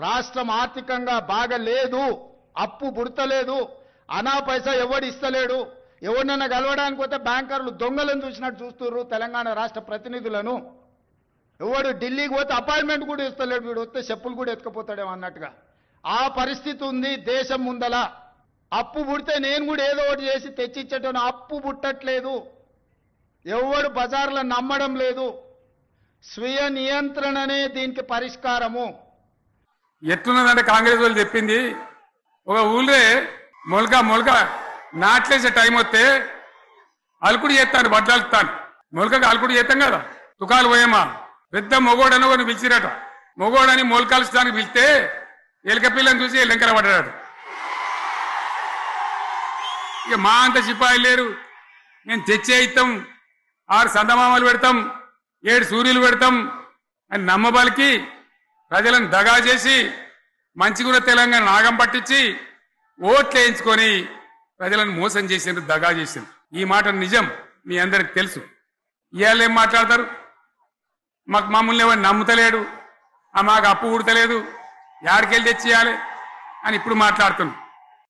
రాష్ట్రం ఆర్థికంగా బాగా లేదు, అప్పు పుడతలేదు, అనా పైసా ఎవడు ఇస్తలేడు. ఎవరినైనా కలవడానికి పోతే బ్యాంకర్లు దొంగలను చూసినట్టు చూస్తున్నారు తెలంగాణ రాష్ట్ర ప్రతినిధులను. ఎవడు ఢిల్లీకి పోతే అపాయింట్మెంట్ కూడా ఇస్తలేడు, వీడు వస్తే చెప్పులు కూడా ఎత్తుకపోతాడేమో అన్నట్టుగా ఆ పరిస్థితి ఉంది దేశం ముందల. అప్పు పుడితే నేను కూడా ఏదో ఒకటి చేసి తెచ్చిచ్చేటోను, అప్పు పుట్టట్లేదు, ఎవడు బజార్లో నమ్మడం లేదు. స్వీయ నియంత్రణనే దీనికి పరిష్కారము. ఎట్లున్నదంటే కాంగ్రెస్ వాళ్ళు చెప్పింది, ఒక ఊళ్ళే మొలక నాట్లేసే టైం వస్తే అలుకుడు చేస్తాను, బట్టలుస్తాను, మొలకకి అలుకుడు చేస్తాం కదా, తుకాలు పోయేమా పెద్ద మొగోడని కొన్ని పిలిచిరట. మొగోడని మొలకాల్చడానికి పిలిస్తే ఎలుక పిల్లని చూసి ఎల్లంకర పడ్డాడు. ఇక మా అంత సిపాయిలు లేరు, మేము తెచ్చే ఇస్తాం, 6 సందమామలు పెడతాం, 7 సూర్యులు పెడతాం అని నమ్మబలికి ప్రజలను దగా చేసి మంచిగున్న తెలంగాణ నాగం పట్టించి ఓట్లు వేయించుకొని ప్రజలను మోసం చేసిండ్రు, దగా చేసిండ్రు. ఈ మాట నిజం, మీ అందరికి తెలుసు. ఇవాళ ఏం మాట్లాడతారు, మమ్మల్ని ఎవరు నమ్ముతలేడు, మాకు అప్పు పుడతలేదు, యాడికెళ్ళి తెచ్చియాలి అని ఇప్పుడు మాట్లాడుతున్నాం.